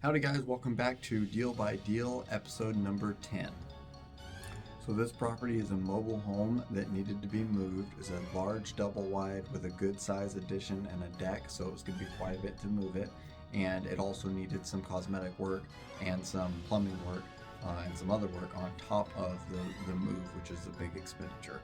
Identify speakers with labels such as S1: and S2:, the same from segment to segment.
S1: Howdy guys, welcome back to Deal by Deal, episode number 10. So this property is a mobile home that needed to be moved. It's a large double wide with a good size addition and a deck, so it was going to be quite a bit to move it. And it also needed some cosmetic work and some plumbing work and some other work on top of the move, which is a big expenditure.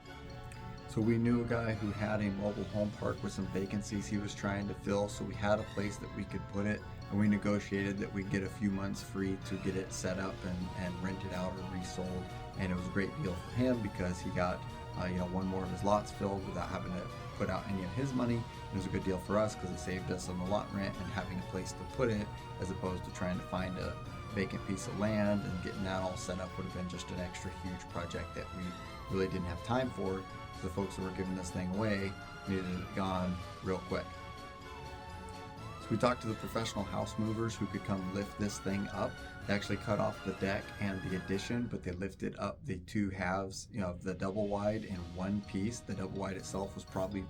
S1: So we knew a guy who had a mobile home park with some vacancies he was trying to fill, so we had a place that we could put it, and we negotiated that we'd get a few months free to get it set up and rented out or resold. And it was a great deal for him because he got one more of his lots filled without having to put out any of his money. It was a good deal for us because it saved us on the lot rent and having a place to put it, as opposed to trying to find a vacant piece of land and getting that all set up would have been just an extra huge project that we really didn't have time for. The folks that were giving this thing away needed it gone real quick. So we talked to the professional house movers who could come lift this thing up. They actually cut off the deck and the addition, but they lifted up the two halves, of the double wide in one piece. The double wide itself was probably,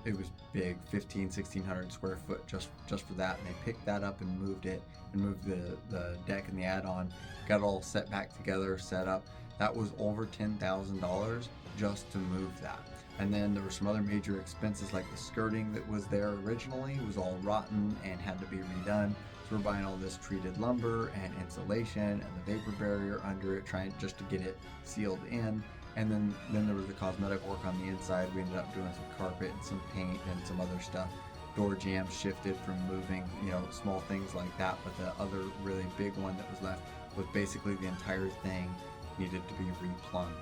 S1: it was big, 1600 square foot just for that. And they picked that up and moved it and moved the deck and the add-on, got it all set back together, set up. That was over $10,000 just to move that. And then there were some other major expenses like the skirting that was there originally was all rotten and had to be redone. So we're buying all this treated lumber and insulation and the vapor barrier under it, trying just to get it sealed in. And then there was the cosmetic work on the inside. We ended up doing some carpet and some paint and some other stuff. Door jambs shifted from moving, small things like that. But the other really big one that was left was basically the entire thing needed to be replumbed.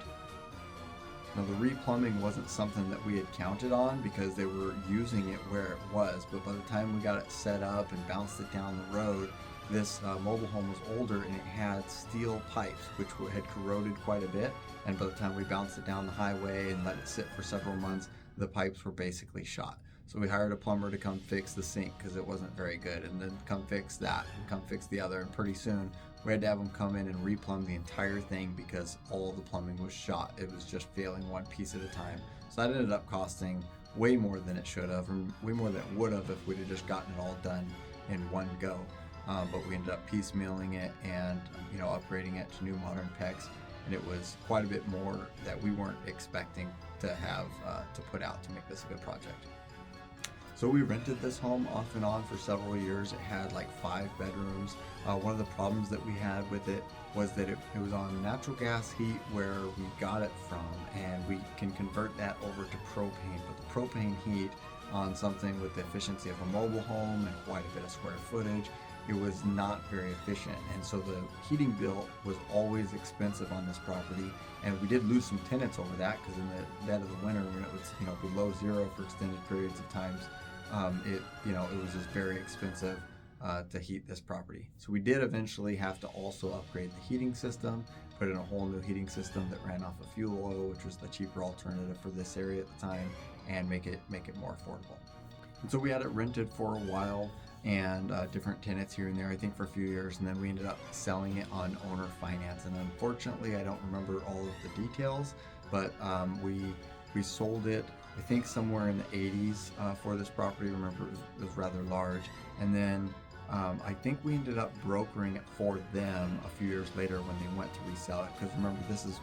S1: Now the replumbing wasn't something that we had counted on because they were using it where it was, but by the time we got it set up and bounced it down the road, this mobile home was older and it had steel pipes which had corroded quite a bit, and by the time we bounced it down the highway and let it sit for several months, the pipes were basically shot. So we hired a plumber to come fix the sink because it wasn't very good, and then come fix that and come fix the other, and pretty soon we had to have them come in and replumb the entire thing because all the plumbing was shot. It was just failing one piece at a time. So that ended up costing way more than it should have, and way more than it would have if we'd have just gotten it all done in one go. But we ended up piecemealing it and upgrading it to new modern pecs, and it was quite a bit more that we weren't expecting to have to put out to make this a good project. So we rented this home off and on for several years. It had like 5 bedrooms. One of the problems that we had with it was that it was on natural gas heat where we got it from, and we can convert that over to propane. But the propane heat on something with the efficiency of a mobile home and quite a bit of square footage, it was not very efficient. And so the heating bill was always expensive on this property. And we did lose some tenants over that because in the dead of the winter when it was below zero for extended periods of times, it was just very expensive to heat this property. So we did eventually have to also upgrade the heating system, put in a whole new heating system that ran off of fuel oil, which was the cheaper alternative for this area at the time, and make it more affordable. And so we had it rented for a while, and different tenants here and there, I think for a few years, and then we ended up selling it on owner finance. And unfortunately, I don't remember all of the details, but we sold it, I think somewhere in the 80s for this property. Remember, it was rather large. And then I think we ended up brokering it for them a few years later when they went to resell it. Because remember, this is,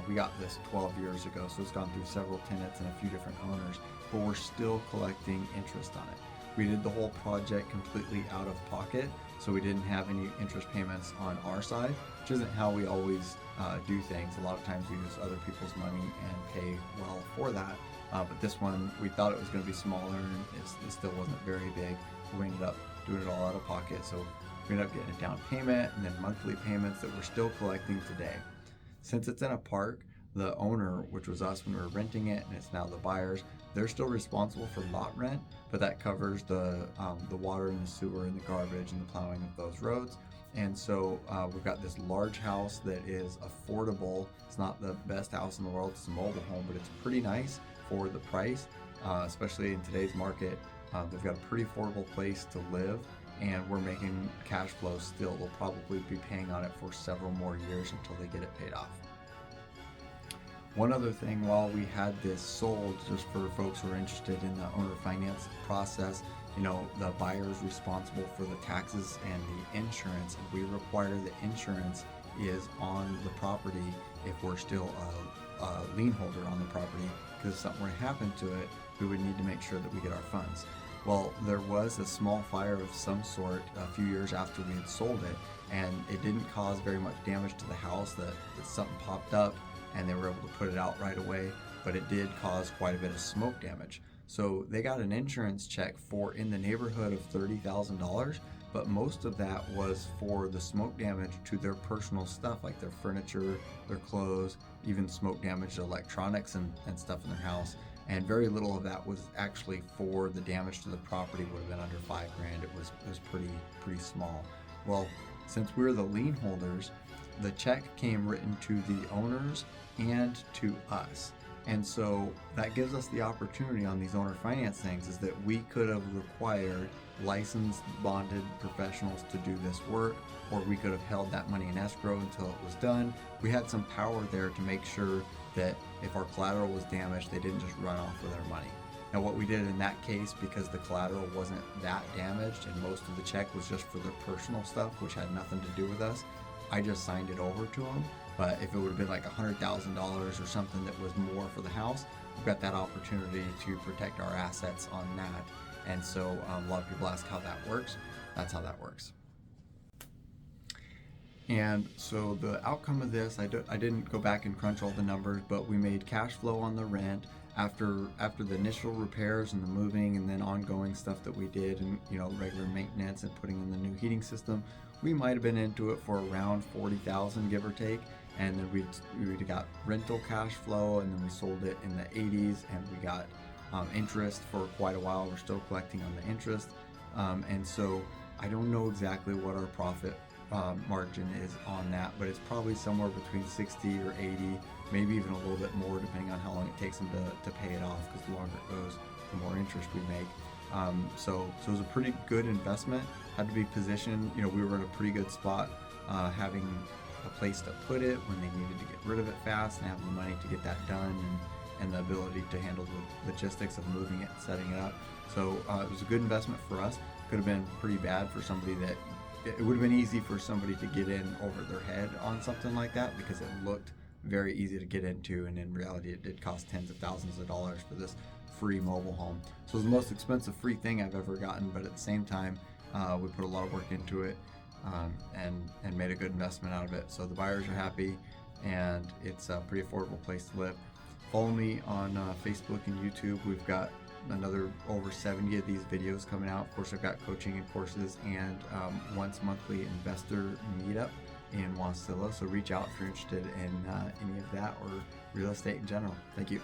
S1: we got this 12 years ago, so it's gone through several tenants and a few different owners, but we're still collecting interest on it. We did the whole project completely out of pocket, so we didn't have any interest payments on our side, which isn't how we always do things. A lot of times we use other people's money and pay well for that. But this one, we thought it was going to be smaller, and it still wasn't very big. We ended up doing it all out of pocket. So we ended up getting a down payment and then monthly payments that we're still collecting today. Since it's in a park, the owner, which was us when we were renting it, and it's now the buyers, they're still responsible for lot rent, but that covers the water and the sewer and the garbage and the plowing of those roads. And so we've got this large house that is affordable. It's not the best house in the world, it's a mobile home, but it's pretty nice for the price, especially in today's market. They've got a pretty affordable place to live, and we're making cash flow still. They'll probably be paying on it for several more years until they get it paid off. One other thing, while we had this sold, just for folks who are interested in the owner finance process, the buyer is responsible for the taxes and the insurance, and we require the insurance is on the property if we're still a lien holder on the property, because if something were to happen to it, we would need to make sure that we get our funds. Well, there was a small fire of some sort a few years after we had sold it, and it didn't cause very much damage to the house. That something popped up and they were able to put it out right away, but it did cause quite a bit of smoke damage. So they got an insurance check for in the neighborhood of $30,000, but most of that was for the smoke damage to their personal stuff, like their furniture, their clothes, even smoke damage to electronics and stuff in their house. And very little of that was actually for the damage to the property. Would have been under $5,000. It was pretty small. Well, since we're the lien holders, the check came written to the owners and to us. And so that gives us the opportunity on these owner finance things, is that we could have required licensed, bonded professionals to do this work, or we could have held that money in escrow until it was done. We had some power there to make sure that if our collateral was damaged, they didn't just run off with our money. Now, what we did in that case, because the collateral wasn't that damaged and most of the check was just for their personal stuff, which had nothing to do with us, I just signed it over to them. But if it would have been like $100,000 or something that was more for the house, we've got that opportunity to protect our assets on that. And so a lot of people ask how that works. That's how that works. And so the outcome of this, I didn't go back and crunch all the numbers, but we made cash flow on the rent after the initial repairs and the moving and then ongoing stuff that we did, and regular maintenance and putting in the new heating system. We might have been into it for around $40,000, give or take. And then we got rental cash flow, and then we sold it in the 80s, and we got interest for quite a while. We're still collecting on the interest. And so I don't know exactly what our profit margin is on that, but it's probably somewhere between 60 or 80, maybe even a little bit more, depending on how long it takes them to pay it off, because the longer it goes, the more interest we make. So it was a pretty good investment. Had to be positioned. We were in a pretty good spot, having a place to put it when they needed to get rid of it fast, and having the money to get that done, and the ability to handle the logistics of moving it and setting it up. So it was a good investment for us. Could have been pretty bad for somebody that it would have been easy for somebody to get in over their head on something like that, because it looked very easy to get into, and in reality it did cost tens of thousands of dollars for this free mobile home. So it was the most expensive free thing I've ever gotten, but at the same time we put a lot of work into it, and made a good investment out of it. So the buyers are happy, and it's a pretty affordable place to live. Follow me on Facebook and YouTube. We've got another over 70 of these videos coming out. Of course, I've got coaching and courses, and once monthly investor meetup in Wasilla. So reach out if you're interested in any of that or real estate in general. Thank you.